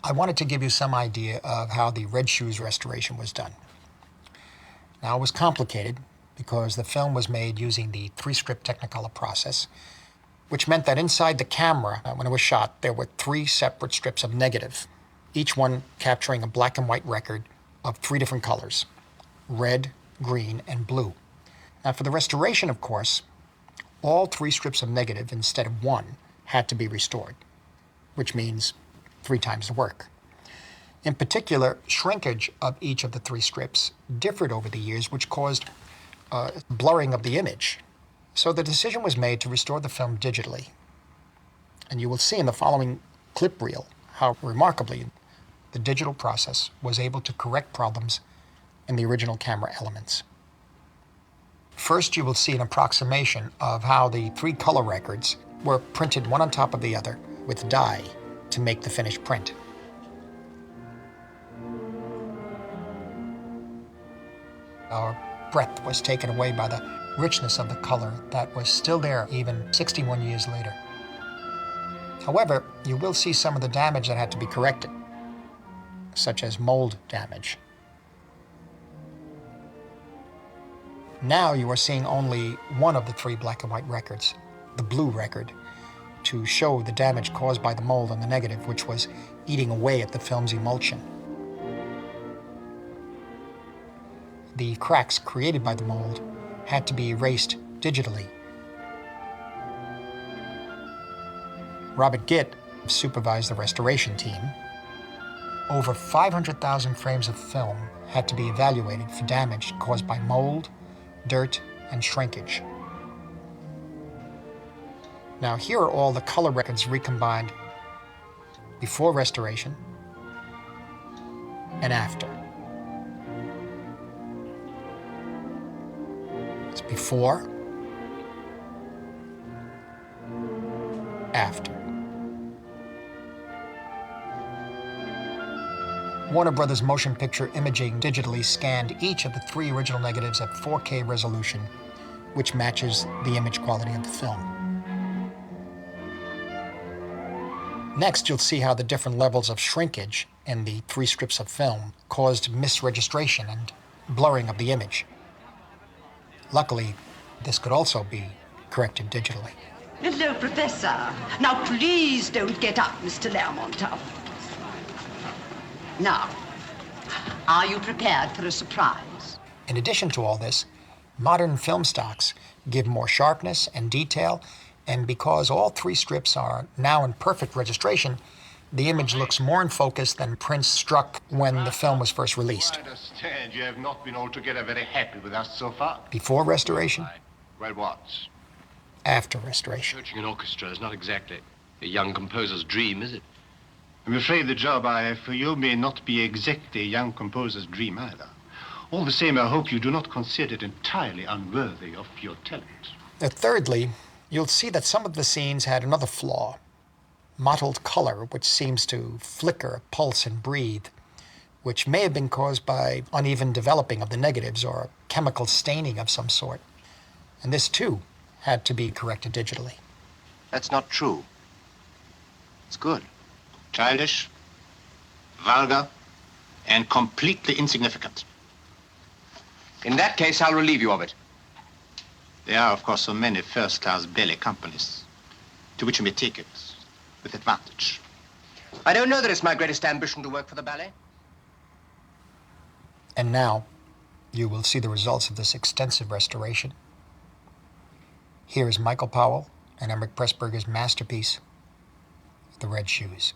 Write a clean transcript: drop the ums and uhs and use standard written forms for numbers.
I wanted to give you some idea of how the Red Shoes restoration was done. Now, it was complicated because the film was made using the 3-strip Technicolor process, which meant that inside the camera, when it was shot, there were 3 separate strips of negative, each one capturing a black and white record of 3 different colors: red, green, and blue. Now, for the restoration, of course, all 3 strips of negative instead of 1 had to be restored, which means 3 times the work. In particular, shrinkage of each of the 3 strips differed over the years, which caused blurring of the image. So the decision was made to restore the film digitally. And you will see in the following clip reel how remarkably the digital process was able to correct problems in the original camera elements. First, you will see an approximation of how the 3 color records were printed one on top of the other with dye to make the finished print. Our breath was taken away by the richness of the color that was still there even 61 years later. However, you will see some of the damage that had to be corrected, such as mold damage. Now you are seeing only one of the 3 black and white records, the blue record, to show the damage caused by the mold on the negative, which was eating away at the film's emulsion. The cracks created by the mold had to be erased digitally. Robert Gitt supervised the restoration team. Over 500,000 frames of film had to be evaluated for damage caused by mold, dirt, and shrinkage. Now, here are all the color records recombined before restoration and after. It's before, after. Warner Brothers Motion Picture Imaging digitally scanned each of the 3 original negatives at 4K resolution, which matches the image quality of the film. Next, you'll see how the different levels of shrinkage in the 3 strips of film caused misregistration and blurring of the image. Luckily, this could also be corrected digitally. Hello, Professor. Now, please don't get up, Mr. Lermontov. Now, are you prepared for a surprise? In addition to all this, modern film stocks give more sharpness and detail, and because all 3 strips are now in perfect registration, the image looks more in focus than prints struck when the film was first released. I understand you have not been altogether very happy with us so far. Before restoration, Well, what? after restoration. Coaching an orchestra is not exactly a young composer's dream, is it? I'm afraid the job I have for you may not be exactly a young composer's dream either. All the same, I hope you do not consider it entirely unworthy of your talent. Thirdly, you'll see that some of the scenes had another flaw: mottled color, which seems to flicker, pulse, and breathe, which may have been caused by uneven developing of the negatives or chemical staining of some sort. And this, too, had to be corrected digitally. That's not true. It's good. Childish, vulgar, and completely insignificant. In that case, I'll relieve you of it. There are, of course, so many first-class ballet companies to which you may take it with advantage. I don't know that it's my greatest ambition to work for the ballet. And now, you will see the results of this extensive restoration. Here is Michael Powell and Emeric Pressburger's masterpiece, The Red Shoes.